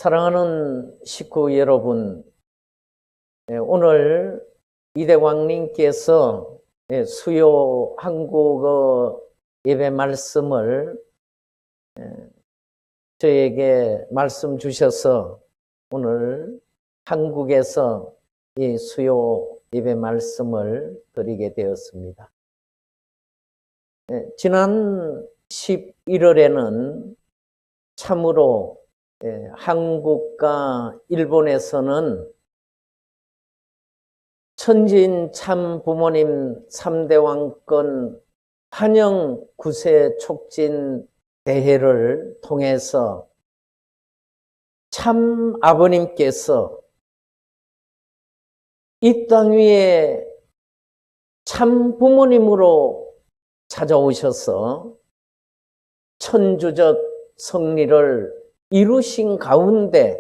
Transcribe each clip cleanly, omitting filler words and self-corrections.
사랑하는 식구 여러분, 오늘 이대광님께서 수요 한국어 예배 말씀을 저에게 말씀 주셔서 오늘 한국에서 이 수요 예배 말씀을 드리게 되었습니다. 지난 11월에는 참으로 한국과 일본에서는 천지인 참 부모님 3대 왕권 환영 9세 촉진 대회를 통해서 참 아버님께서 이 땅 위에 참 부모님으로 찾아오셔서 천주적 성리를 이루신 가운데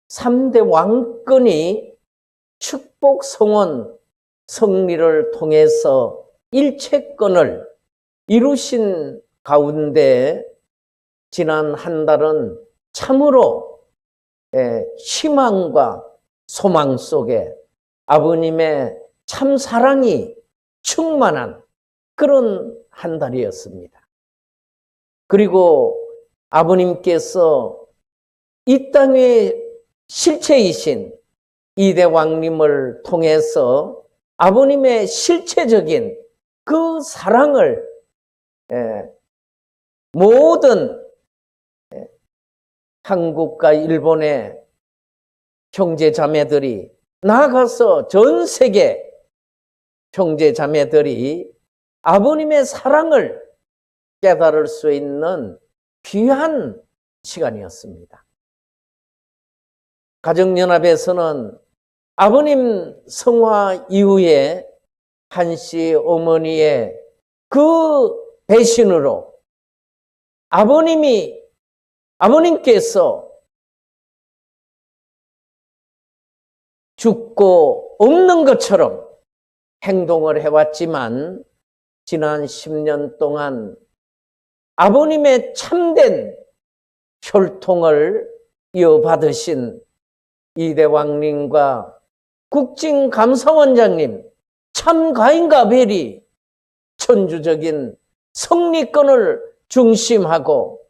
3대 왕권이 축복 성원 성리를 통해서 일체권을 이루신 가운데 지난 한 달은 참으로 희망과 소망 속에 아버님의 참 사랑이 충만한 그런 한 달이었습니다. 그리고 아버님께서 이 땅의 실체이신 이대왕님을 통해서 아버님의 실체적인 그 사랑을 모든 한국과 일본의 형제자매들이 나아가서 전 세계 형제자매들이 아버님의 사랑을 깨달을 수 있는 귀한 시간이었습니다. 가정연합에서는 아버님 성화 이후에 한씨 어머니의 그 배신으로 아버님께서 죽고 없는 것처럼 행동을 해왔지만 지난 10년 동안 아버님의 참된 혈통을 이어받으신 이대왕님과 국진감사원장님 참 가인과 아벨이 천주적인 성리권을 중심하고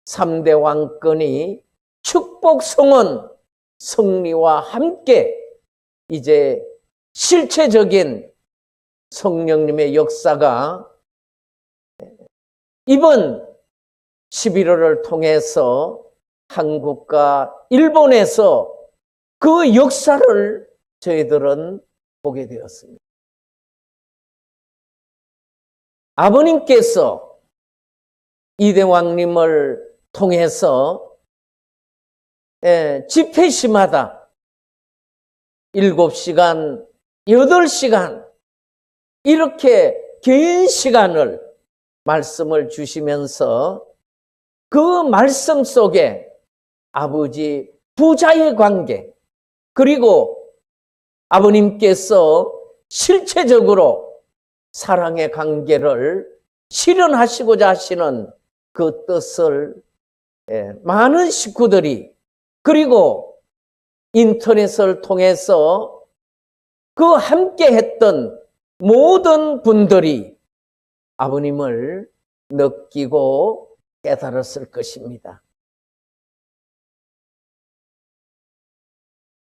3대 왕권이 축복 성원 성리와 함께 이제 실체적인 성령님의 역사가 이번 11월을 통해서 한국과 일본에서 그 역사를 저희들은 보게 되었습니다. 아버님께서 이대왕님을 통해서 집회시마다 7시간, 8시간 이렇게 긴 시간을 말씀을 주시면서 그 말씀 속에 아버지 부자의 관계 그리고 아버님께서 실체적으로 사랑의 관계를 실현하시고자 하시는 그 뜻을 많은 식구들이 그리고 인터넷을 통해서 그 함께 했던 모든 분들이 아버님을 느끼고 깨달았을 것입니다.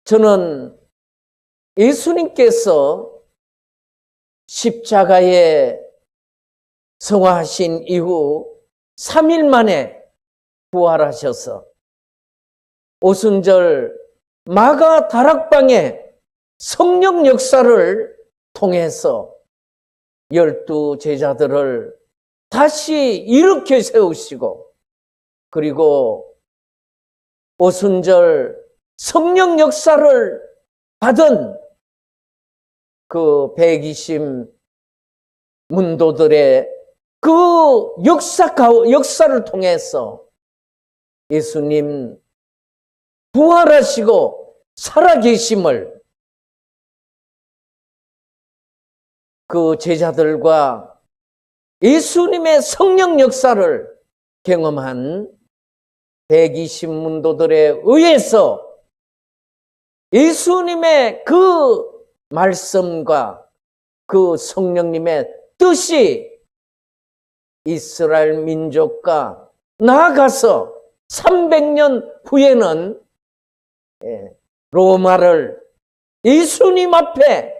저는 예수님께서 십자가에 성화하신 이후 3일 만에 부활하셔서 오순절 마가 다락방의 성령 역사를 통해서 12 제자들을 다시 일으켜 세우시고 그리고 오순절 성령 역사를 받은 그 120 문도들의 그 역사를 통해서 예수님 부활하시고 살아계심을 그 제자들과 예수님의 성령 역사를 경험한 120문도들에 의해서 예수님의 그 말씀과 그 성령님의 뜻이 이스라엘 민족과 나아가서 300년 후에는 로마를 예수님 앞에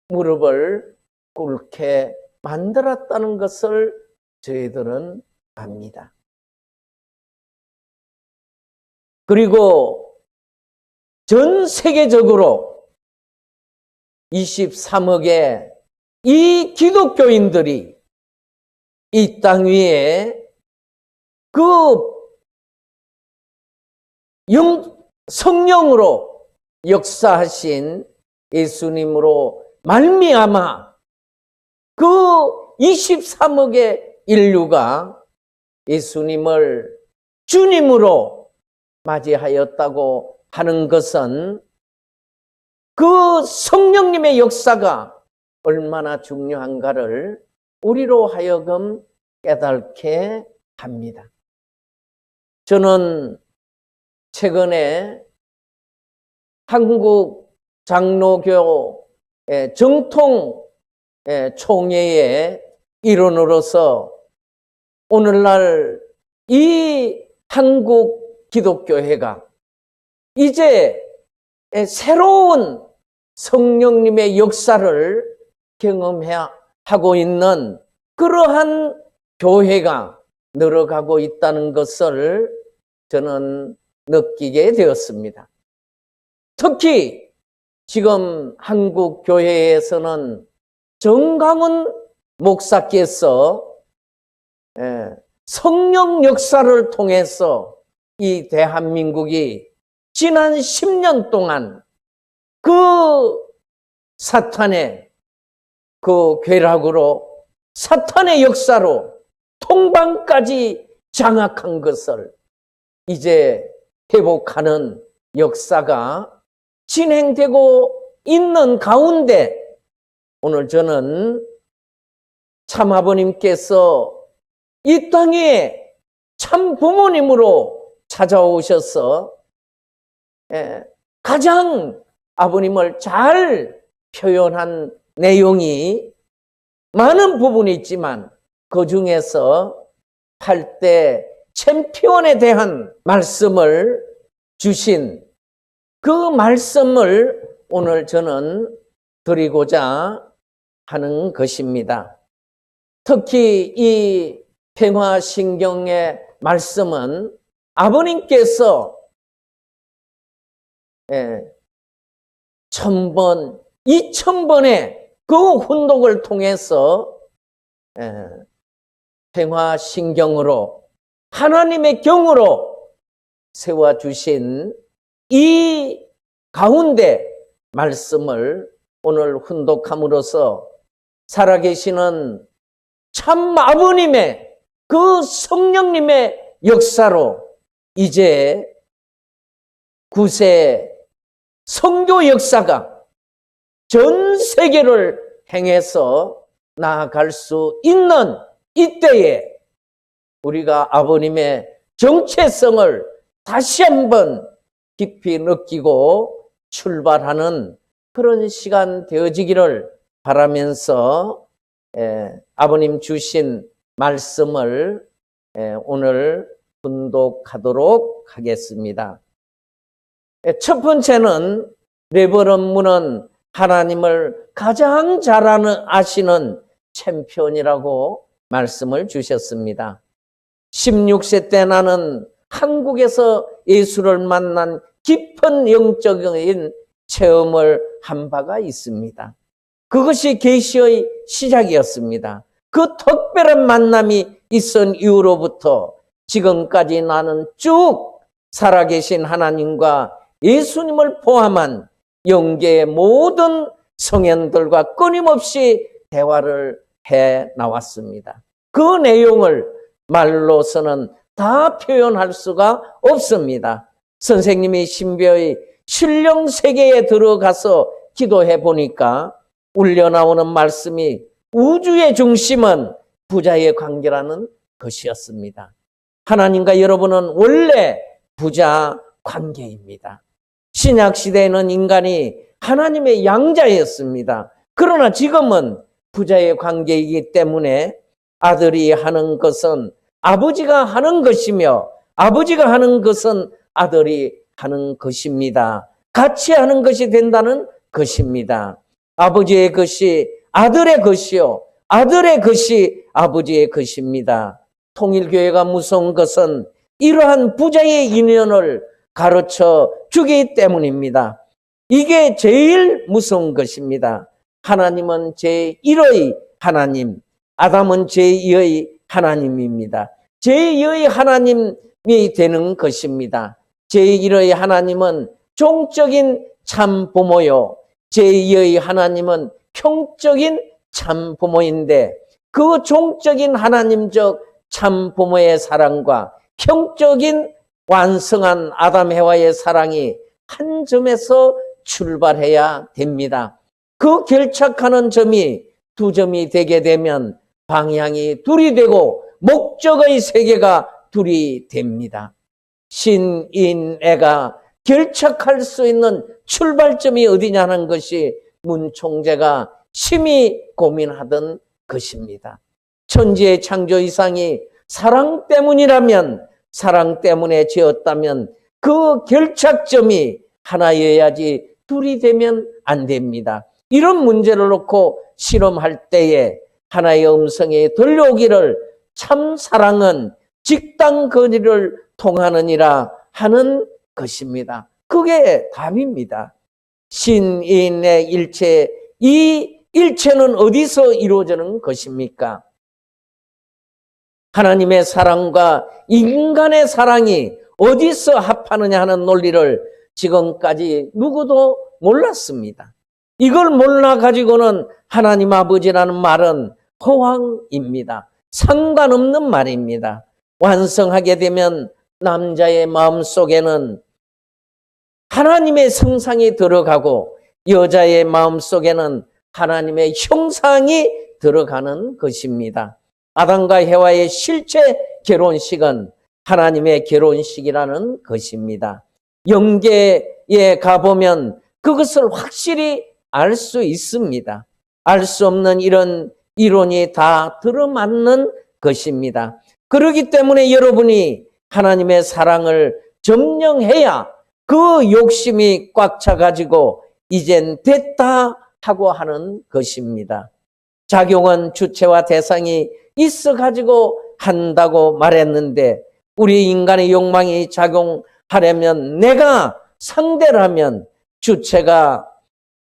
무릎을 꿇게 만들었다는 것을 저희들은 압니다. 그리고 전 세계적으로 23억의 이 기독교인들이 이 땅 위에 그 성령으로 역사하신 예수님으로 말미암아 그 23억의 인류가 예수님을 주님으로 맞이하였다고 하는 것은 그 성령님의 역사가 얼마나 중요한가를 우리로 하여금 깨닫게 합니다. 저는 최근에 한국 장로교 정통 총회의 일원으로서 오늘날 이 한국 기독교회가 이제 새로운 성령님의 역사를 경험하고 있는 그러한 교회가 늘어가고 있다는 것을 저는 느끼게 되었습니다. 특히 지금 한국 교회에서는 정강훈 목사께서 성령 역사를 통해서 이 대한민국이 지난 10년 동안 그 사탄의 그 괴락으로 사탄의 역사로 통방까지 장악한 것을 이제 회복하는 역사가 진행되고 있는 가운데 오늘 저는 참아버님께서 이 땅에 참 부모님으로 찾아오셔서 가장 아버님을 잘 표현한 내용이 많은 부분이 있지만 그 중에서 8대 챔피언에 대한 말씀을 주신 그 말씀을 오늘 저는 드리고자 하는 것입니다. 특히 이 평화신경의 말씀은 아버님께서 1000번, 2000번의 그 훈독을 통해서 평화신경으로 하나님의 경으로 세워주신 이 가운데 말씀을 오늘 훈독함으로써 살아계시는 참 아버님의 그 성령님의 역사로 이제 9세 선교 역사가 전 세계를 행해서 나아갈 수 있는 이때에 우리가 아버님의 정체성을 다시 한번 깊이 느끼고 출발하는 그런 시간 되어지기를 바라면서 아버님 주신 말씀을 오늘 분독하도록 하겠습니다. 첫 번째는 레버런문은 하나님을 가장 잘 아시는 챔피언이라고 말씀을 주셨습니다. 16세 때 나는 한국에서 예수를 만난 깊은 영적인 체험을 한 바가 있습니다. 그것이 계시의 시작이었습니다. 그 특별한 만남이 있은 이후로부터 지금까지 나는 쭉 살아계신 하나님과 예수님을 포함한 영계의 모든 성현들과 끊임없이 대화를 해 나왔습니다. 그 내용을 말로서는 다 표현할 수가 없습니다. 선생님이 신비의 신령 세계에 들어가서 기도해 보니까 울려나오는 말씀이 우주의 중심은 부자의 관계라는 것이었습니다. 하나님과 여러분은 원래 부자 관계입니다. 신약 시대에는 인간이 하나님의 양자였습니다. 그러나 지금은 부자의 관계이기 때문에 아들이 하는 것은 아버지가 하는 것이며 아버지가 하는 것은 아들이 하는 것입니다. 같이 하는 것이 된다는 것입니다. 아버지의 것이 아들의 것이요, 아들의 것이 아버지의 것입니다. 통일교회가 무서운 것은 이러한 부자의 인연을 가르쳐 주기 때문입니다. 이게 제일 무서운 것입니다. 하나님은 제1의 하나님, 아담은 제2의 하나님입니다. 제2의 하나님이 되는 것입니다. 제1의 하나님은 종적인 참 부모요, 제2의 하나님은 형적인 참 부모인데 그 종적인 하나님적 참 부모의 사랑과 형적인 완성한 아담 해와의 사랑이 한 점에서 출발해야 됩니다. 그 결착하는 점이 두 점이 되게 되면 방향이 둘이 되고 목적의 세계가 둘이 됩니다. 신인애가 결착할 수 있는 출발점이 어디냐는 것이 문 총재가 심히 고민하던 것입니다. 천지의 창조 이상이 사랑 때문이라면, 사랑 때문에 지었다면 그 결착점이 하나여야지 둘이 되면 안 됩니다. 이런 문제를 놓고 실험할 때에 하나의 음성이 들려오기를 참 사랑은 직당 거리를 통하느니라 하는 것입니다. 그게 답입니다. 신인의 일체, 이 일체는 어디서 이루어지는 것입니까? 하나님의 사랑과 인간의 사랑이 어디서 합하느냐 하는 논리를 지금까지 누구도 몰랐습니다. 이걸 몰라가지고는 하나님 아버지라는 말은 허황입니다. 상관없는 말입니다. 완성하게 되면 남자의 마음속에는 하나님의 성상이 들어가고 여자의 마음속에는 하나님의 형상이 들어가는 것입니다. 아담과 해와의 실제 결혼식은 하나님의 결혼식이라는 것입니다. 영계에 가보면 그것을 확실히 알 수 있습니다. 알 수 없는 이런 이론이 다 들어맞는 것입니다. 그렇기 때문에 여러분이 하나님의 사랑을 점령해야 그 욕심이 꽉 차가지고 이젠 됐다 하고 하는 것입니다. 작용은 주체와 대상이 있어가지고 한다고 말했는데 우리 인간의 욕망이 작용하려면 내가 상대라면 주체가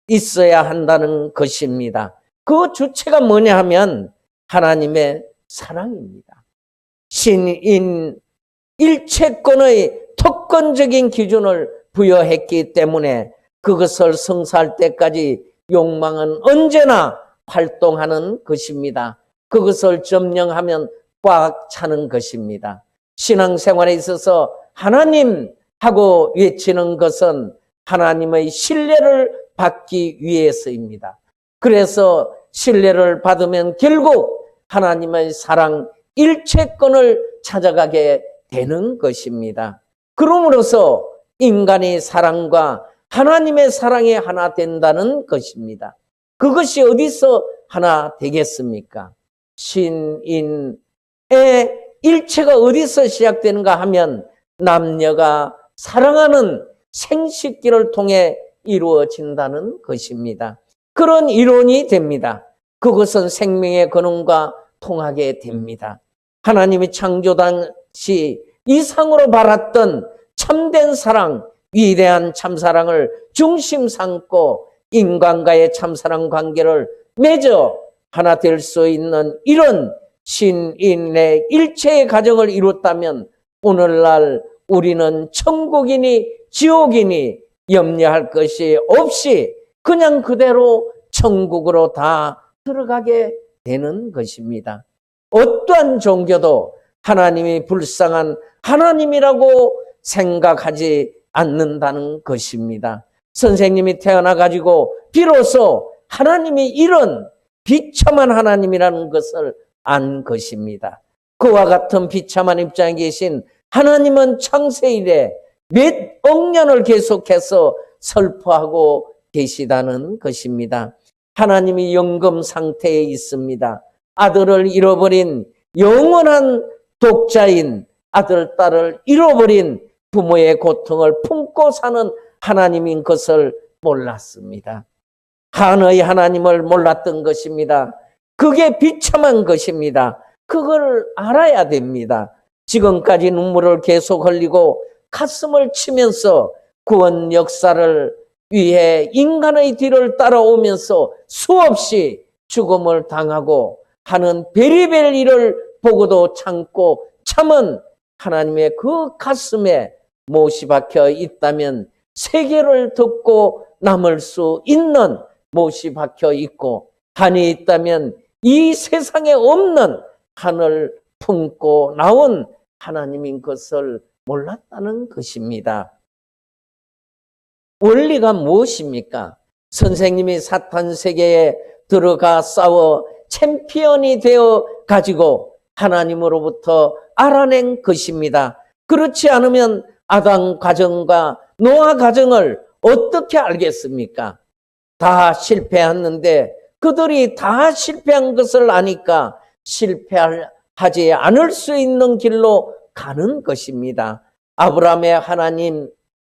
있어야 한다는 것입니다. 그 주체가 뭐냐 하면 하나님의 사랑입니다. 신인 일체권의 특권적인 기준을 부여했기 때문에 그것을 성사할 때까지 욕망은 언제나 활동하는 것입니다. 그것을 점령하면 꽉 차는 것입니다. 신앙생활에 있어서 하나님 하고 외치는 것은 하나님의 신뢰를 받기 위해서입니다. 그래서 신뢰를 받으면 결국 하나님의 사랑 일체권을 찾아가게 되는 것입니다. 그러므로서 인간의 사랑과 하나님의 사랑이 하나 된다는 것입니다. 그것이 어디서 하나 되겠습니까? 신인의 일체가 어디서 시작되는가 하면 남녀가 사랑하는 생식기를 통해 이루어진다는 것입니다. 그런 이론이 됩니다. 그것은 생명의 근원과 통하게 됩니다. 하나님이 창조 당시 이상으로 바랐던 참된 사랑, 위대한 참사랑을 중심 삼고 인간과의 참사랑 관계를 맺어 하나 될 수 있는 이런 신인의 일체의 가정을 이뤘다면 오늘날 우리는 천국이니 지옥이니 염려할 것이 없이 그냥 그대로 천국으로 다 들어가게 되는 것입니다. 어떠한 종교도 하나님이 불쌍한 하나님이라고 생각하지 않는다는 것입니다. 선생님이 태어나가지고 비로소 하나님이 이런 비참한 하나님이라는 것을 안 것입니다. 그와 같은 비참한 입장에 계신 하나님은 창세 이래 몇억 년을 계속해서 설포하고 계시다는 것입니다. 하나님이 영금 상태에 있습니다. 아들을 잃어버린 영원한 독자인 아들, 딸을 잃어버린 부모의 고통을 품고 사는 하나님인 것을 몰랐습니다. 한의 하나님을 몰랐던 것입니다. 그게 비참한 것입니다. 그걸 알아야 됩니다. 지금까지 눈물을 계속 흘리고 가슴을 치면서 구원 역사를 위해 인간의 뒤를 따라오면서 수없이 죽음을 당하고 하는 베리벨 일을 보고도 참고 참은 하나님의 그 가슴에 못이 박혀 있다면 세계를 듣고 남을 수 있는 못이 박혀 있고, 한이 있다면 이 세상에 없는 한을 품고 나온 하나님인 것을 몰랐다는 것입니다. 원리가 무엇입니까? 선생님이 사탄 세계에 들어가 싸워 챔피언이 되어 가지고 하나님으로부터 알아낸 것입니다. 그렇지 않으면 아담 가정과 노아 가정을 어떻게 알겠습니까? 다 실패했는데 그들이 다 실패한 것을 아니까 실패하지 않을 수 있는 길로 가는 것입니다. 아브라함의 하나님,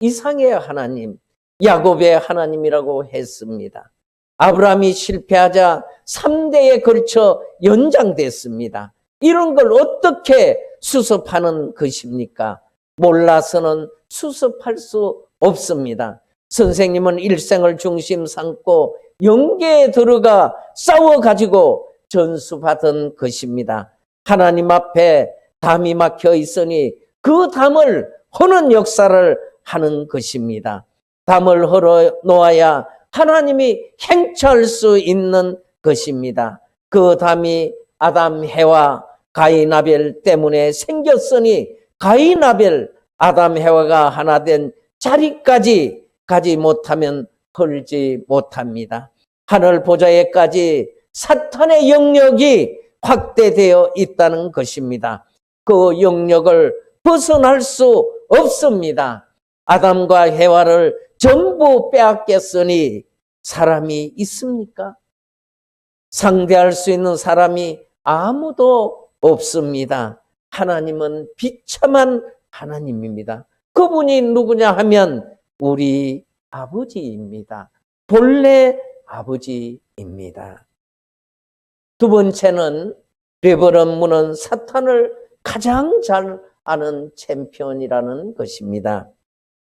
이삭의 하나님, 야곱의 하나님이라고 했습니다. 아브라함이 실패하자 3대에 걸쳐 연장됐습니다. 이런 걸 어떻게 수습하는 것입니까? 몰라서는 수습할 수 없습니다. 선생님은 일생을 중심 삼고 영계에 들어가 싸워가지고 전수받은 것입니다. 하나님 앞에 담이 막혀 있으니 그 담을 허는 역사를 하는 것입니다. 담을 헐어 놓아야 하나님이 행차할 수 있는 것입니다. 그 담이 아담, 해와, 가인, 아벨 때문에 생겼으니 가인, 아벨, 아담, 해와가 하나 된 자리까지 가지 못하면 헐지 못합니다. 하늘 보좌에까지 사탄의 영역이 확대되어 있다는 것입니다. 그 영역을 벗어날 수 없습니다. 아담과 해와를 전부 빼앗겼으니 사람이 있습니까? 상대할 수 있는 사람이 아무도 없습니다. 하나님은 비참한 하나님입니다. 그분이 누구냐 하면 우리 아버지입니다. 본래 아버지입니다. 두 번째는 레버런문은 사탄을 가장 잘 아는 챔피언이라는 것입니다.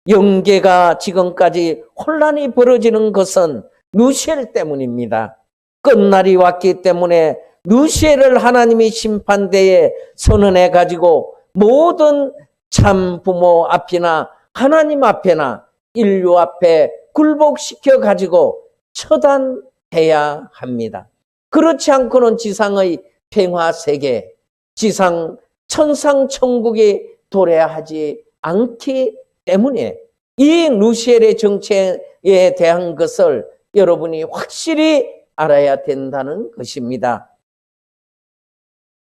영계가 지금까지 혼란이 벌어지는 것은 누시엘 때문입니다. 끝날이 왔기 때문에 누시엘을 하나님이 심판대에 선언해 가지고 모든 참 부모 앞이나 하나님 앞에나 인류 앞에 굴복시켜 가지고 처단해야 합니다. 그렇지 않고는 지상의 평화세계, 지상 천상천국이 도래하지 않기 때문에 이 누시엘의 정체에 대한 것을 여러분이 확실히 알아야 된다는 것입니다.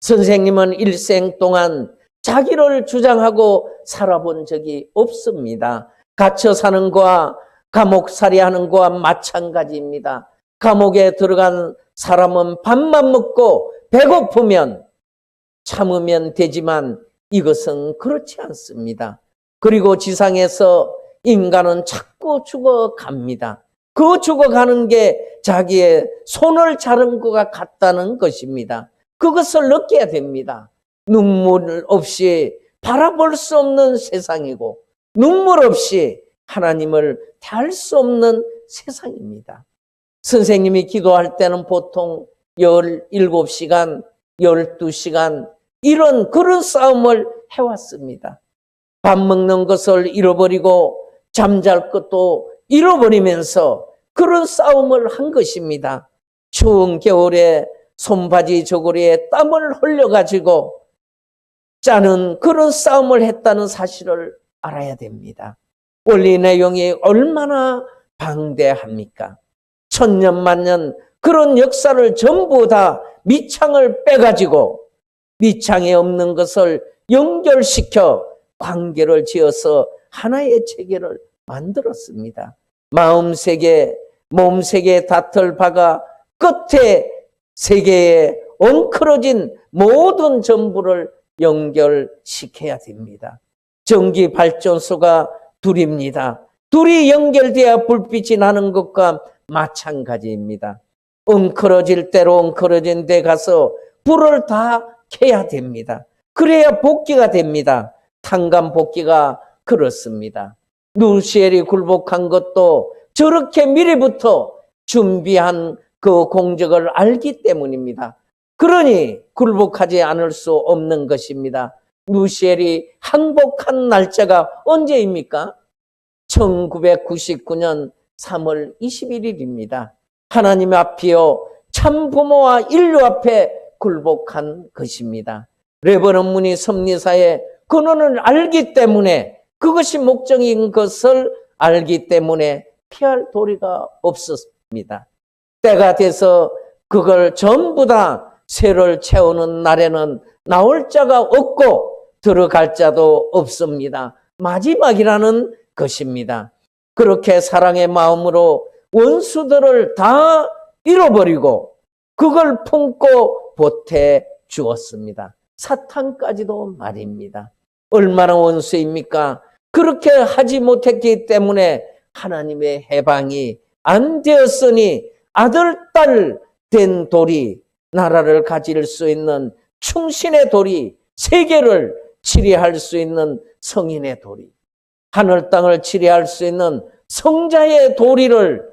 선생님은 일생 동안 자기를 주장하고 살아본 적이 없습니다. 갇혀 사는 거와 감옥살이 하는 거와 마찬가지입니다. 감옥에 들어간 사람은 밥만 먹고 배고프면 참으면 되지만 이것은 그렇지 않습니다. 그리고 지상에서 인간은 자꾸 죽어갑니다. 그 죽어가는 게 자기의 손을 자른 것과 같다는 것입니다. 그것을 느껴야 됩니다. 눈물 없이 바라볼 수 없는 세상이고 눈물 없이 하나님을 대할 수 없는 세상입니다. 선생님이 기도할 때는 보통 17시간, 12시간 이런 그런 싸움을 해왔습니다. 밥 먹는 것을 잃어버리고 잠잘 것도 잃어버리면서 그런 싸움을 한 것입니다. 추운 겨울에 손바지 저고리에 땀을 흘려가지고 짜는 그런 싸움을 했다는 사실을 알아야 됩니다. 원리 내용이 얼마나 방대합니까? 천년 만년 그런 역사를 전부 다 밑창을 빼가지고 밑창에 없는 것을 연결시켜 관계를 지어서 하나의 체계를 만들었습니다. 마음세계, 몸세계 다틀 박아 끝에 세계에 엉클어진 모든 전부를 연결시켜야 됩니다. 전기 발전소가 둘입니다. 둘이 연결되어야 불빛이 나는 것과 마찬가지입니다. 엉클어질 대로 엉클어진 데 가서 불을 다 켜야 됩니다. 그래야 복귀가 됩니다. 탄감 복귀가 그렇습니다. 누시엘이 굴복한 것도 저렇게 미리부터 준비한 그 공적을 알기 때문입니다. 그러니 굴복하지 않을 수 없는 것입니다. 누시엘이 항복한 날짜가 언제입니까? 1999년 3월 21일입니다. 하나님 앞이요 참부모와 인류 앞에 굴복한 것입니다. 레버넌 문이 섭리사의 근원을 알기 때문에, 그것이 목적인 것을 알기 때문에 피할 도리가 없었습니다. 때가 돼서 그걸 전부 다 쇠를 채우는 날에는 나올 자가 없고 들어갈 자도 없습니다. 마지막이라는 것입니다. 그렇게 사랑의 마음으로 원수들을 다 잃어버리고 그걸 품고 보태 주었습니다. 사탄까지도 말입니다. 얼마나 원수입니까? 그렇게 하지 못했기 때문에 하나님의 해방이 안 되었으니 아들, 딸 된 돌이, 나라를 가질 수 있는 충신의 돌이, 세계를 치리할 수 있는 성인의 돌이, 하늘 땅을 치리할 수 있는 성자의 도리를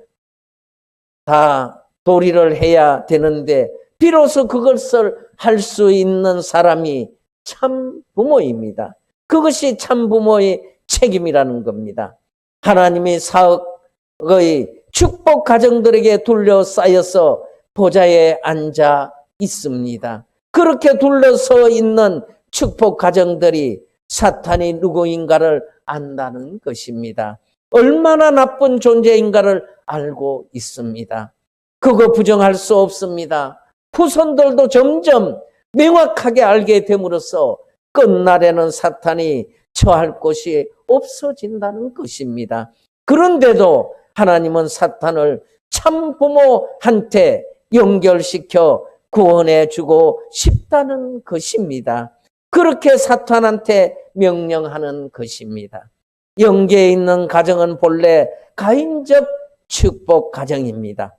다 도리를 해야 되는데, 비로소 그것을 할 수 있는 사람이 참 부모입니다. 그것이 참 부모의 책임이라는 겁니다. 하나님이 사역의 축복 가정들에게 둘러싸여서 보좌에 앉아 있습니다. 그렇게 둘러서 있는 축복 가정들이 사탄이 누구인가를 안다는 것입니다. 얼마나 나쁜 존재인가를 알고 있습니다. 그거 부정할 수 없습니다. 후손들도 점점 명확하게 알게 됨으로써 끝날에는 사탄이 처할 곳이 없어진다는 것입니다. 그런데도 하나님은 사탄을 참 부모한테 연결시켜 구원해 주고 싶다는 것입니다. 그렇게 사탄한테 명령하는 것입니다. 영계에 있는 가정은 본래 가인적 축복 가정입니다.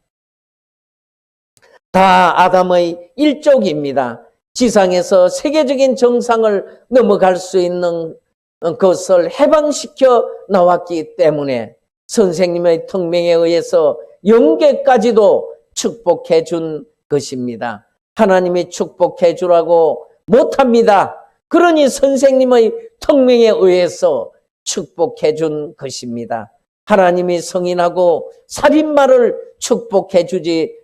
다 아담의 일족입니다. 지상에서 세계적인 정상을 넘어갈 수 있는 것을 해방시켜 나왔기 때문에 선생님의 특명에 의해서 영계까지도 축복해 준 것입니다. 하나님이 축복해 주라고 못합니다. 그러니 선생님의 특명에 의해서 축복해 준 것입니다. 하나님이 성인하고 살인마를 축복해 주지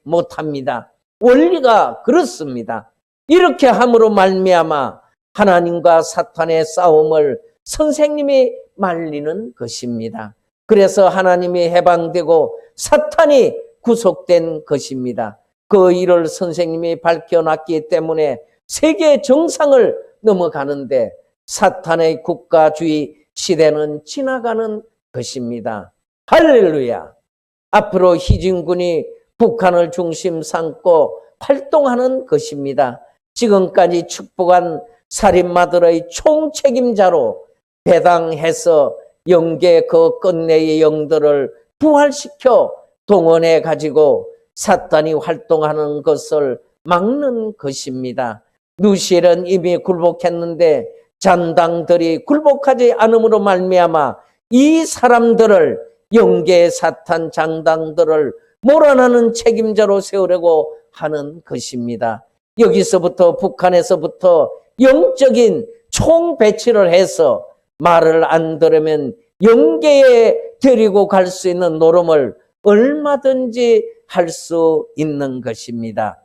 못합니다. 원리가 그렇습니다. 이렇게 함으로 말미암아 하나님과 사탄의 싸움을 선생님이 말리는 것입니다. 그래서 하나님이 해방되고 사탄이 구속된 것입니다. 그 일을 선생님이 밝혀놨기 때문에 세계 정상을 넘어가는데 사탄의 국가주의 시대는 지나가는 것입니다. 할렐루야! 앞으로 희진군이 북한을 중심 삼고 활동하는 것입니다. 지금까지 축복한 살인마들의 총책임자로 배당해서 영계 그 끝내의 영들을 부활시켜 동원해 가지고 사탄이 활동하는 것을 막는 것입니다. 누시엘은 이미 굴복했는데 잔당들이 굴복하지 않음으로 말미암아 이 사람들을 영계의 사탄 장당들을 몰아나는 책임자로 세우려고 하는 것입니다. 여기서부터 북한에서부터 영적인 총배치를 해서 말을 안 들으면 영계에 데리고 갈 수 있는 노름을 얼마든지 할 수 있는 것입니다.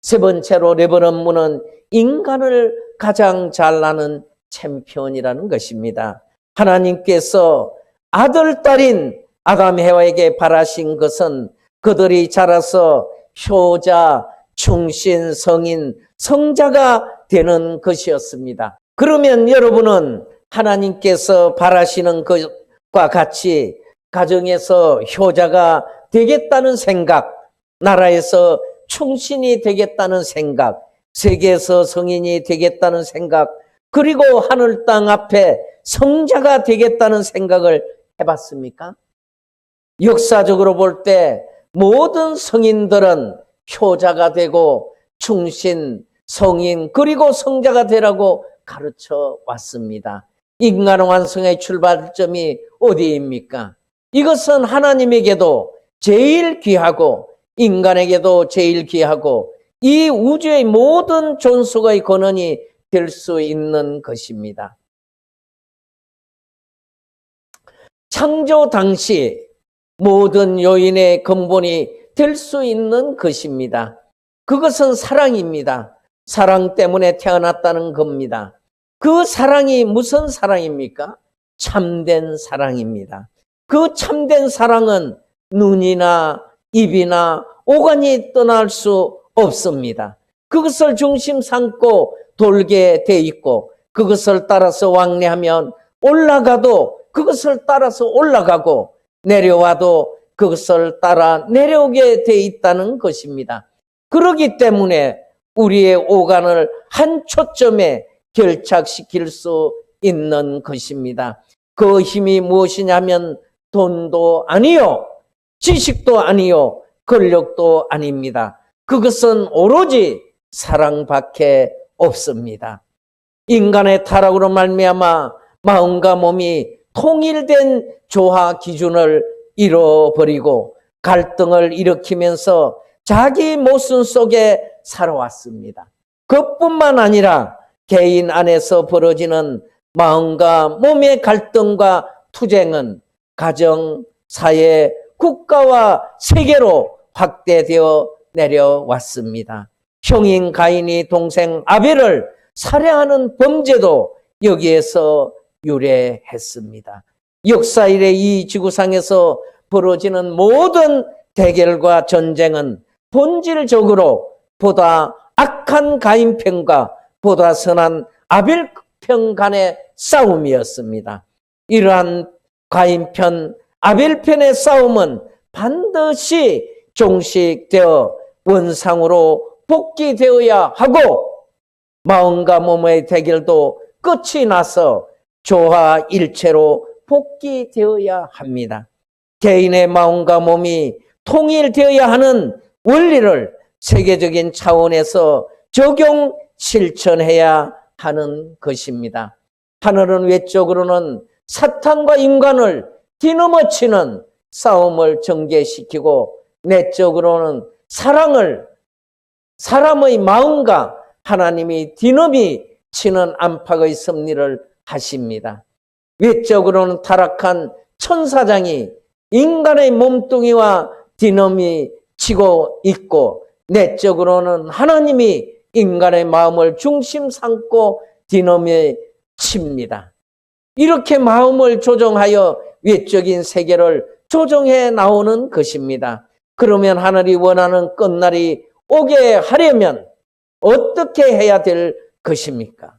세 번째로 레버넌 문은 인간을 가장 잘 아는 챔피언이라는 것입니다. 하나님께서 아들, 딸인 아담, 해와에게 바라신 것은 그들이 자라서 효자, 충신, 성인, 성자가 되는 것이었습니다. 그러면 여러분은 하나님께서 바라시는 것과 같이 가정에서 효자가 되겠다는 생각, 나라에서 충신이 되겠다는 생각, 세계에서 성인이 되겠다는 생각, 그리고 하늘 땅 앞에 성자가 되겠다는 생각을 해봤습니까? 역사적으로 볼 때 모든 성인들은 효자가 되고 충신, 성인, 그리고 성자가 되라고 가르쳐 왔습니다. 인간 완성의 출발점이 어디입니까? 이것은 하나님에게도 제일 귀하고 인간에게도 제일 귀하고 이 우주의 모든 존속의 근원이 될 수 있는 것입니다. 창조 당시 모든 요인의 근본이 될 수 있는 것입니다. 그것은 사랑입니다. 사랑 때문에 태어났다는 겁니다. 그 사랑이 무슨 사랑입니까? 참된 사랑입니다. 그 참된 사랑은 눈이나 입이나 오간이 떠날 수 없습니다. 그것을 중심 삼고 돌게 돼 있고 그것을 따라서 왕래하면 올라가도 그것을 따라서 올라가고 내려와도 그것을 따라 내려오게 돼 있다는 것입니다. 그렇기 때문에 우리의 오간을 한 초점에 결착시킬 수 있는 것입니다. 그 힘이 무엇이냐면 돈도 아니요, 지식도 아니요, 권력도 아닙니다. 그것은 오로지 사랑밖에 없습니다. 인간의 타락으로 말미암아 마음과 몸이 통일된 조화 기준을 잃어버리고 갈등을 일으키면서 자기 모순 속에 살아왔습니다. 그뿐만 아니라 개인 안에서 벌어지는 마음과 몸의 갈등과 투쟁은 가정, 사회, 국가와 세계로 확대되어 내려왔습니다. 형인 가인이 동생 아벨을 살해하는 범죄도 여기에서 유래했습니다. 역사 이래 이 지구상에서 벌어지는 모든 대결과 전쟁은 본질적으로 보다 악한 가인 편과 보다 선한 아벨 편 간의 싸움이었습니다. 이러한 가인 편, 아벨 편의 싸움은 반드시 종식되어 원상으로 복귀되어야 하고 마음과 몸의 대결도 끝이 나서 조화일체로 복귀되어야 합니다. 개인의 마음과 몸이 통일되어야 하는 원리를 세계적인 차원에서 적용 실천해야 하는 것입니다. 하늘은 외적으로는 사탄과 인간을 뒤넘어치는 싸움을 전개시키고 내적으로는 사랑을 사람의 마음과 하나님이 뒤넘이 치는 안팎의 섭리를 하십니다. 외적으로는 타락한 천사장이 인간의 몸뚱이와 뒤넘이 치고 있고 내적으로는 하나님이 인간의 마음을 중심 삼고 뒤넘이 칩니다. 이렇게 마음을 조정하여 외적인 세계를 조정해 나오는 것입니다. 그러면 하늘이 원하는 끝날이 오게 하려면 어떻게 해야 될 것입니까?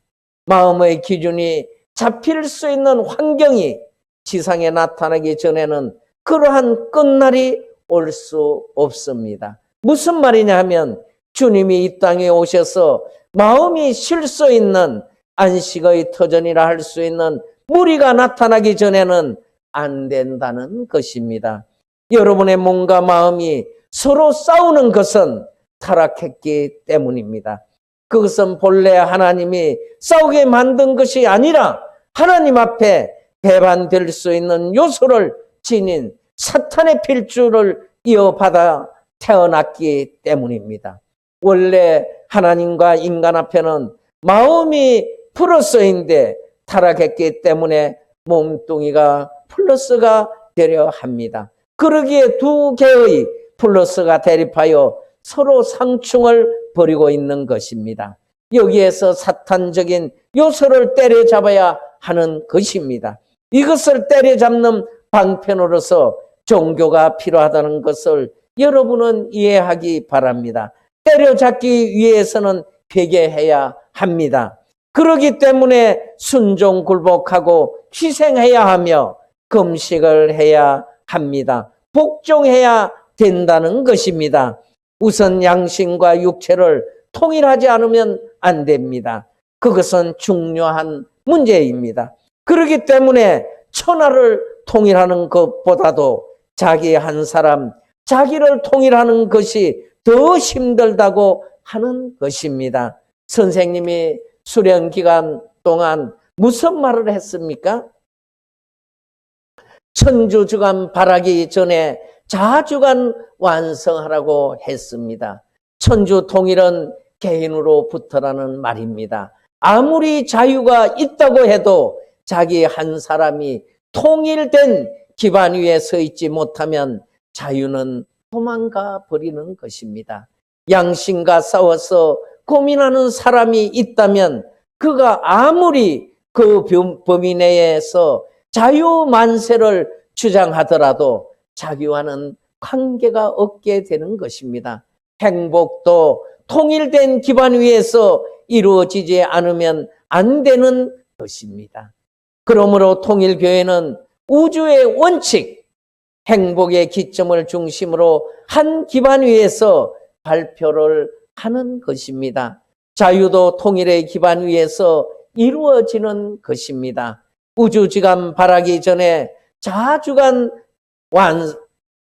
마음의 기준이 잡힐 수 있는 환경이 지상에 나타나기 전에는 그러한 끝날이 올 수 없습니다. 무슨 말이냐 하면 주님이 이 땅에 오셔서 마음이 쉴 수 있는 안식의 터전이라 할 수 있는 무리가 나타나기 전에는 안 된다는 것입니다. 여러분의 몸과 마음이 서로 싸우는 것은 타락했기 때문입니다. 그것은 본래 하나님이 싸우게 만든 것이 아니라 하나님 앞에 배반될 수 있는 요소를 지닌 사탄의 필주를 이어받아 태어났기 때문입니다. 원래 하나님과 인간 앞에는 마음이 플러스인데 타락했기 때문에 몸뚱이가 플러스가 되려 합니다. 그러기에 두 개의 플러스가 대립하여 서로 상충을 벌이고 있는 것입니다. 여기에서 사탄적인 요소를 때려잡아야 하는 것입니다. 이것을 때려잡는 방편으로서 종교가 필요하다는 것을 여러분은 이해하기 바랍니다. 때려잡기 위해서는 회개해야 합니다. 그러기 때문에 순종 굴복하고 희생해야 하며 금식을 해야 합니다. 복종해야 된다는 것입니다. 우선 양심과 육체를 통일하지 않으면 안 됩니다. 그것은 중요한 문제입니다. 그렇기 때문에 천하를 통일하는 것보다도 자기 한 사람, 자기를 통일하는 것이 더 힘들다고 하는 것입니다. 선생님이 수련 기간 동안 무슨 말을 했습니까? 천주주간 바라기 전에 자주간 완성하라고 했습니다. 천주 통일은 개인으로부터라는 말입니다. 아무리 자유가 있다고 해도 자기 한 사람이 통일된 기반 위에 서 있지 못하면 자유는 도망가 버리는 것입니다. 양심과 싸워서 고민하는 사람이 있다면 그가 아무리 그 범위 내에서 자유만세를 주장하더라도 자기와는 관계가 없게 되는 것입니다. 행복도 통일된 기반 위에서 이루어지지 않으면 안 되는 것입니다. 그러므로 통일교회는 우주의 원칙, 행복의 기점을 중심으로 한 기반 위에서 발표를 하는 것입니다. 자유도 통일의 기반 위에서 이루어지는 것입니다. 우주지간 바라기 전에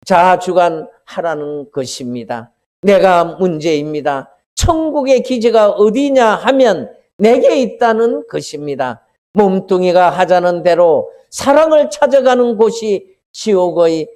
자주간 하라는 것입니다. 내가 문제입니다. 천국의 기지가 어디냐 하면 내게 있다는 것입니다. 몸뚱이가 하자는 대로 사랑을 찾아가는 곳이 지옥의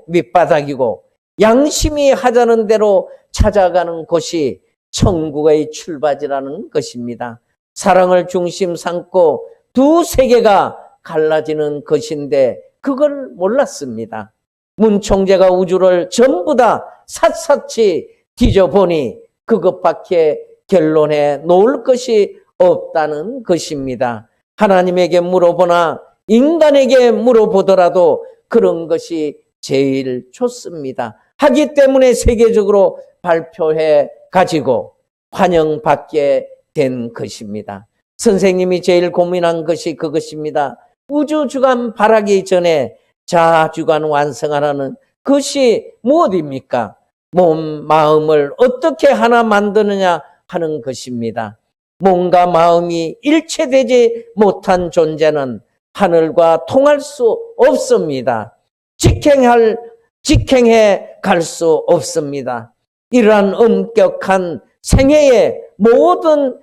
밑바닥이고 양심이 하자는 대로 찾아가는 곳이 천국의 출발이라는 것입니다. 사랑을 중심 삼고 두 세계가 갈라지는 것인데 그걸 몰랐습니다. 문 총재가 우주를 전부 다 샅샅이 뒤져보니 그것밖에 결론에 놓을 것이 없다는 것입니다. 하나님에게 물어보나 인간에게 물어보더라도 그런 것이 제일 좋습니다. 하기 때문에 세계적으로 발표해 가지고 환영받게 된 것입니다. 선생님이 제일 고민한 것이 그것입니다. 우주주간 바라기 전에 자주간 완성하라는 것이 무엇입니까? 몸, 마음을 어떻게 하나 만드느냐 하는 것입니다. 몸과 마음이 일체되지 못한 존재는 하늘과 통할 수 없습니다. 직행해 갈 수 없습니다. 이러한 엄격한 생애의 모든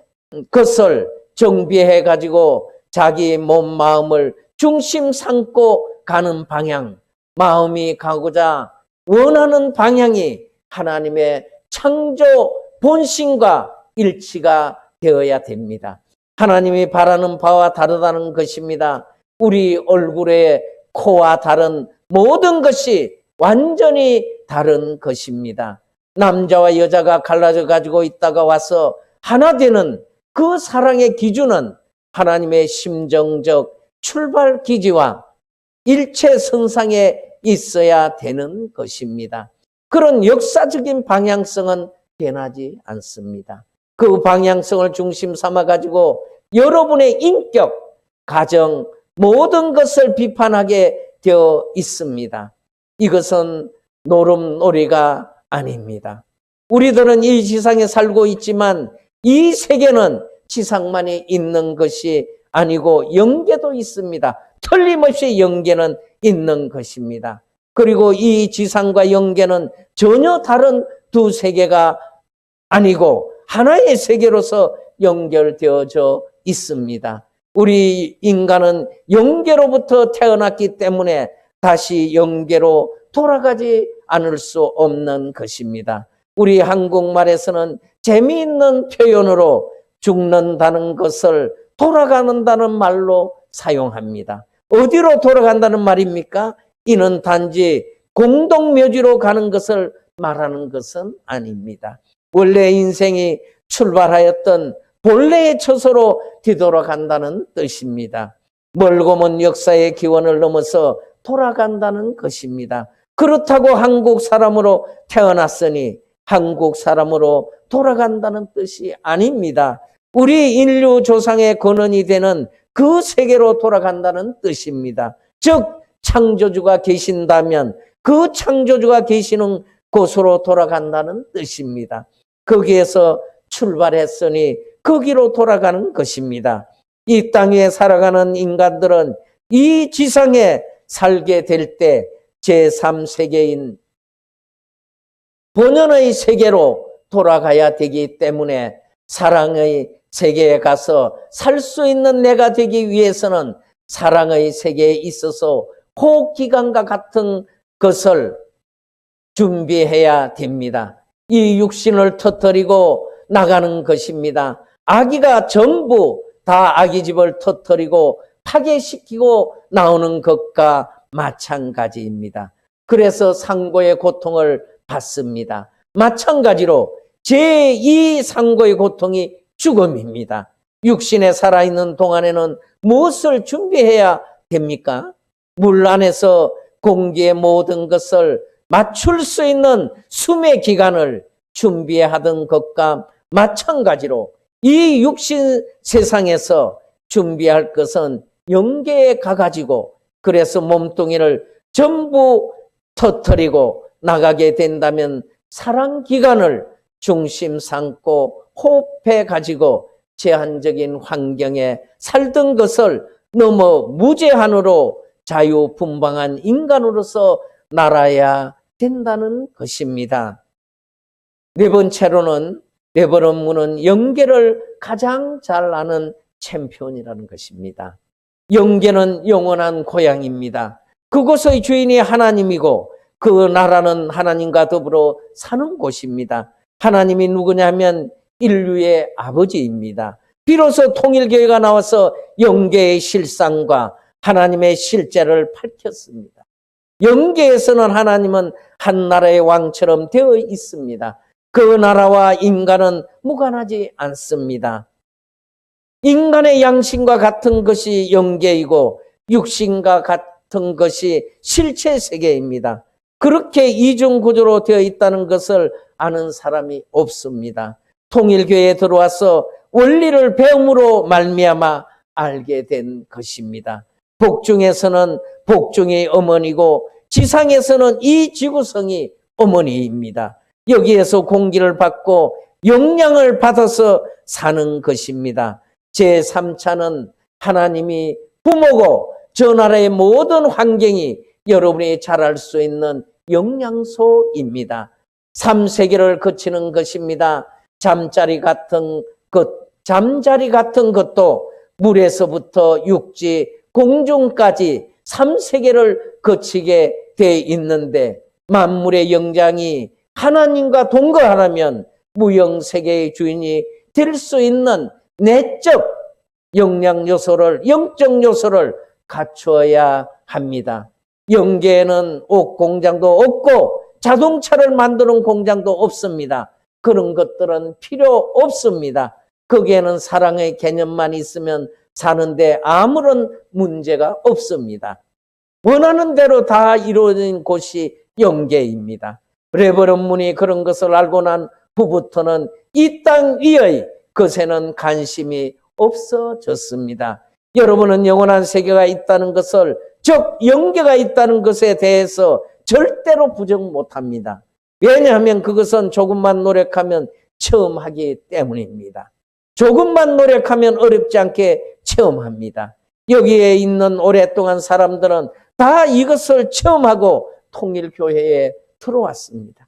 것을 정비해 가지고 자기 몸, 마음을 중심 삼고 가는 방향, 마음이 가고자 원하는 방향이 하나님의 창조 본심과 일치가 되어야 됩니다. 하나님이 바라는 바와 다르다는 것입니다. 우리 얼굴의 코와 다른 모든 것이 완전히 다른 것입니다. 남자와 여자가 갈라져 가지고 있다가 와서 하나 되는 그 사랑의 기준은 하나님의 심정적 출발 기지와 일체선상에 있어야 되는 것입니다. 그런 역사적인 방향성은 변하지 않습니다. 그 방향성을 중심 삼아 가지고 여러분의 인격, 가정, 모든 것을 비판하게 되어 있습니다. 이것은 노름놀이가 아닙니다. 우리들은 이 지상에 살고 있지만 이 세계는 지상만이 있는 것이 아니고 영계도 있습니다. 틀림없이 영계는 있는 것입니다. 그리고 이 지상과 영계는 전혀 다른 두 세계가 아니고 하나의 세계로서 연결되어져 있습니다. 우리 인간은 영계로부터 태어났기 때문에 다시 영계로 돌아가지 않을 수 없는 것입니다. 우리 한국말에서는 재미있는 표현으로 죽는다는 것을 돌아가는다는 말로 사용합니다. 어디로 돌아간다는 말입니까? 이는 단지 공동묘지로 가는 것을 말하는 것은 아닙니다. 원래 인생이 출발하였던 본래의 처소로 뒤돌아간다는 뜻입니다. 멀고 먼 역사의 기원을 넘어서 돌아간다는 것입니다. 그렇다고 한국 사람으로 태어났으니 한국 사람으로 돌아간다는 뜻이 아닙니다. 우리 인류 조상의 근원이 되는 그 세계로 돌아간다는 뜻입니다. 즉 창조주가 계신다면 그 창조주가 계시는 곳으로 돌아간다는 뜻입니다. 거기에서 출발했으니 거기로 돌아가는 것입니다. 이 땅 위에 살아가는 인간들은 이 지상에 살게 될 때 제3세계인 본연의 세계로 돌아가야 되기 때문에 사랑의 세계에 가서 살 수 있는 내가 되기 위해서는 사랑의 세계에 있어서 호기간과 같은 것을 준비해야 됩니다. 이 육신을 터뜨리고 나가는 것입니다. 아기가 전부 다 아기집을 터뜨리고 파괴시키고 나오는 것과 마찬가지입니다. 그래서 상고의 고통을 받습니다. 마찬가지로 제2 상고의 고통이 죽음입니다. 육신에 살아있는 동안에는 무엇을 준비해야 됩니까? 물 안에서 공기의 모든 것을 맞출 수 있는 숨의 기간을 준비하던 것과 마찬가지로 이 육신 세상에서 준비할 것은 영계에 가가지고 그래서 몸뚱이를 전부 터뜨리고 나가게 된다면 사랑 기간을 중심 삼고 호흡해 가지고 제한적인 환경에 살던 것을 넘어 무제한으로 자유분방한 인간으로서 날아야 된다는 것입니다. 네 번째로는 레버런문은 영계를 가장 잘 아는 챔피언이라는 것입니다. 영계는 영원한 고향입니다. 그곳의 주인이 하나님이고 그 나라는 하나님과 더불어 사는 곳입니다. 하나님이 누구냐면 인류의 아버지입니다. 비로소 통일교회가 나와서 영계의 실상과 하나님의 실제를 밝혔습니다. 영계에서는 하나님은 한 나라의 왕처럼 되어 있습니다. 그 나라와 인간은 무관하지 않습니다. 인간의 양심과 같은 것이 영계이고 육신과 같은 것이 실체 세계입니다. 그렇게 이중 구조로 되어 있다는 것을 아는 사람이 없습니다. 통일교회에 들어와서 원리를 배움으로 말미암아 알게 된 것입니다. 복중에서는 복중이 어머니고 지상에서는 이 지구성이 어머니입니다. 여기에서 공기를 받고 영양을 받아서 사는 것입니다. 제3차는 하나님이 부모고 저 나라의 모든 환경이 여러분이 자랄 수 있는 영양소입니다. 3세계를 거치는 것입니다. 잠자리 같은 것도 물에서부터 육지, 공중까지 3세계를 거치게 돼 있는데 만물의 영장이 하나님과 동거하려면 무형세계의 주인이 될 수 있는 내적 영양 요소를, 영적 요소를 갖추어야 합니다. 영계에는 옷 공장도 없고 자동차를 만드는 공장도 없습니다. 그런 것들은 필요 없습니다. 거기에는 사랑의 개념만 있으면 사는데 아무런 문제가 없습니다. 원하는 대로 다 이루어진 곳이 영계입니다. 레버런문이 그런 것을 알고 난 후부터는 이 땅 위의 것에는 관심이 없어졌습니다. 여러분은 영원한 세계가 있다는 것을, 즉 영계가 있다는 것에 대해서 절대로 부정 못합니다. 왜냐하면 그것은 조금만 노력하면 체험하기 때문입니다. 조금만 노력하면 어렵지 않게 체험합니다. 여기에 있는 오랫동안 사람들은 다 이것을 체험하고 통일교회에 들어왔습니다.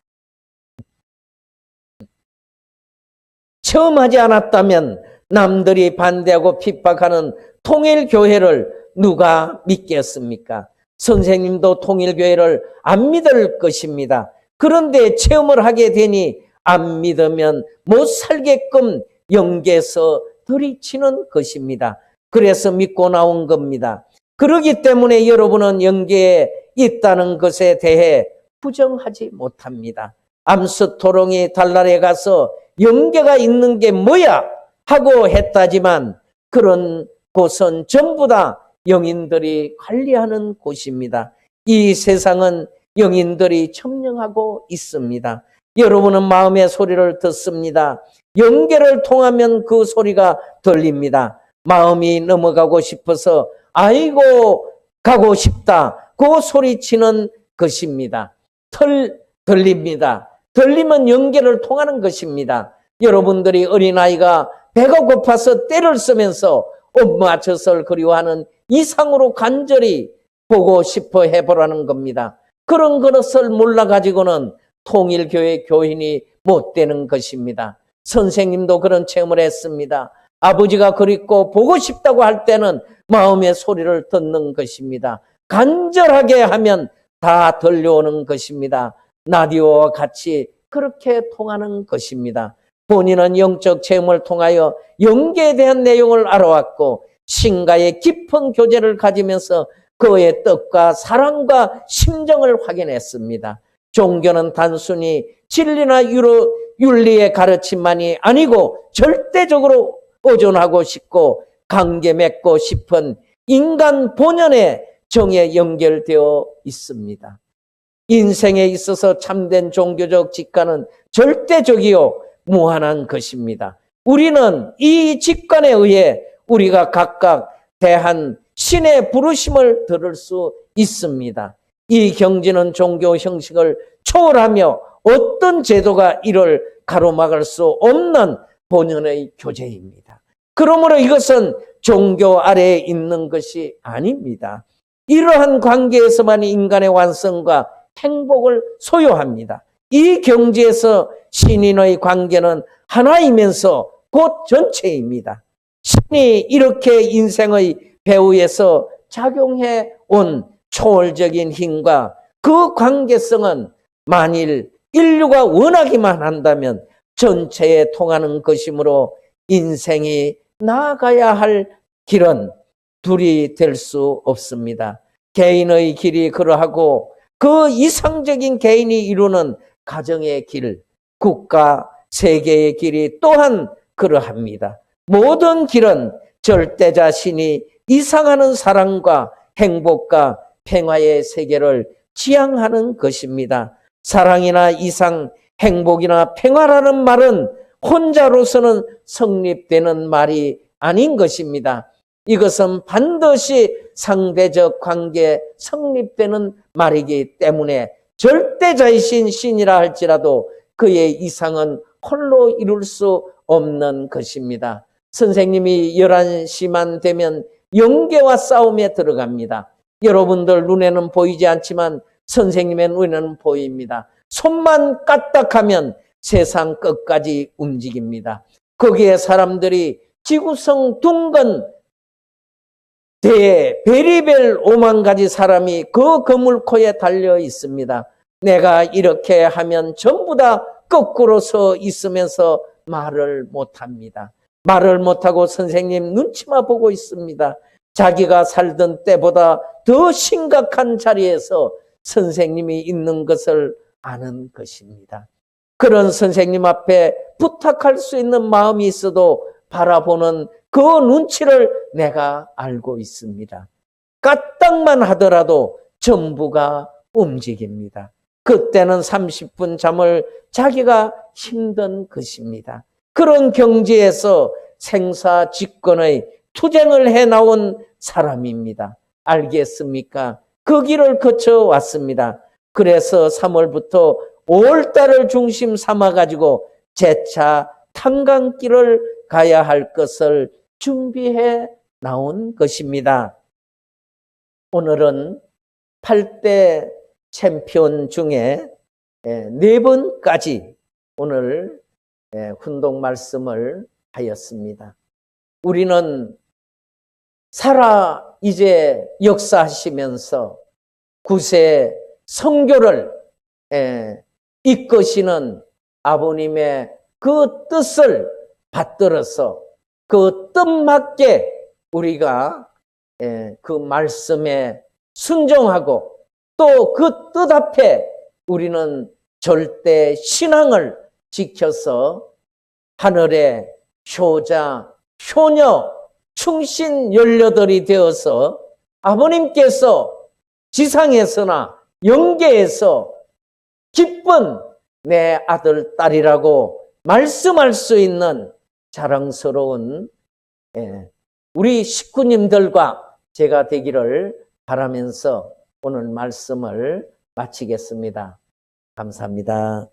체험하지 않았다면 남들이 반대하고 핍박하는 통일교회를 누가 믿겠습니까? 선생님도 통일교회를 안 믿을 것입니다. 그런데 체험을 하게 되니 안 믿으면 못 살게끔 영계에서 들이치는 것입니다. 그래서 믿고 나온 겁니다. 그렇기 때문에 여러분은 영계에 있다는 것에 대해 부정하지 못합니다. 암스토롱이 달날에 가서 영계가 있는 게 뭐야 하고 했다지만 그런 곳은 전부 다 영인들이 관리하는 곳입니다. 이 세상은 영인들이 점령하고 있습니다. 여러분은 마음의 소리를 듣습니다. 영계를 통하면 그 소리가 들립니다. 마음이 넘어가고 싶어서 아이고 가고 싶다. 그 소리치는 것입니다. 들립니다. 들리면 영계를 통하는 것입니다. 여러분들이 어린아이가 배가 고파서 떼를 쓰면서 엄마 젖을 그리워하는 이상으로 간절히 보고 싶어 해보라는 겁니다. 그런 것을 몰라가지고는 통일교회 교인이 못 되는 것입니다. 선생님도 그런 체험을 했습니다. 아버지가 그립고 보고 싶다고 할 때는 마음의 소리를 듣는 것입니다. 간절하게 하면 다 들려오는 것입니다. 라디오와 같이 그렇게 통하는 것입니다. 본인은 영적 체험을 통하여 영계에 대한 내용을 알아왔고 신과의 깊은 교제를 가지면서 그의 뜻과 사랑과 심정을 확인했습니다. 종교는 단순히 진리나 윤리의 가르침만이 아니고 절대적으로 의존하고 싶고 관계 맺고 싶은 인간 본연의 정에 연결되어 있습니다. 인생에 있어서 참된 종교적 직관은 절대적이요 무한한 것입니다. 우리는 이 직관에 의해 우리가 각각 대한 신의 부르심을 들을 수 있습니다. 이 경지는 종교 형식을 초월하며 어떤 제도가 이를 가로막을 수 없는 본연의 교제입니다. 그러므로 이것은 종교 아래에 있는 것이 아닙니다. 이러한 관계에서만 인간의 완성과 행복을 소유합니다. 이 경지에서 신인의 관계는 하나이면서 곧 전체입니다. 신이 이렇게 인생의 배후에서 작용해 온 초월적인 힘과 그 관계성은 만일 인류가 원하기만 한다면 전체에 통하는 것이므로 인생이 나아가야 할 길은 둘이 될 수 없습니다. 개인의 길이 그러하고 그 이상적인 개인이 이루는 가정의 길, 국가, 세계의 길이 또한 그러합니다. 모든 길은 절대자 신이 이상하는 사랑과 행복과 평화의 세계를 지향하는 것입니다. 사랑이나 이상, 행복이나 평화라는 말은 혼자로서는 성립되는 말이 아닌 것입니다. 이것은 반드시 상대적 관계에 성립되는 말이기 때문에 절대자이신 신이라 할지라도 그의 이상은 홀로 이룰 수 없는 것입니다. 선생님이 11시만 되면 영계와 싸움에 들어갑니다. 여러분들 눈에는 보이지 않지만 선생님의 눈에는 보입니다. 손만 까딱하면 세상 끝까지 움직입니다. 거기에 사람들이 지구성 둥근 베리벨 5만 가지 사람이 그 그물코에 달려 있습니다. 내가 이렇게 하면 전부 다 거꾸로 서 있으면서 말을 못합니다. 말을 못하고 선생님 눈치만 보고 있습니다. 자기가 살던 때보다 더 심각한 자리에서 선생님이 있는 것을 아는 것입니다. 그런 선생님 앞에 부탁할 수 있는 마음이 있어도 바라보는 그 눈치를 내가 알고 있습니다. 까딱만 하더라도 전부가 움직입니다. 그때는 30분 잠을 자기가 힘든 것입니다. 그런 경지에서 생사직권의 투쟁을 해나온 사람입니다. 알겠습니까? 그 길을 거쳐왔습니다. 그래서 3월부터 5월달을 중심 삼아가지고 재차 탄광길을 가야 할 것을 준비해 나온 것입니다. 오늘은 8대 챔피언 중에 4번까지 오늘 훈독 말씀을 하였습니다. 우리는 살아 이제 역사하시면서 9세 선교를 이끄시는 아버님의 그 뜻을 받들어서 그 뜻맞게 우리가 그 말씀에 순종하고 또 그 뜻 앞에 우리는 절대 신앙을 지켜서 하늘의 효자, 효녀, 충신 18이 되어서 아버님께서 지상에서나 영계에서 기쁜 내 아들, 딸이라고 말씀할 수 있는 자랑스러운 우리 식구님들과 제가 되기를 바라면서 오늘 말씀을 마치겠습니다. 감사합니다.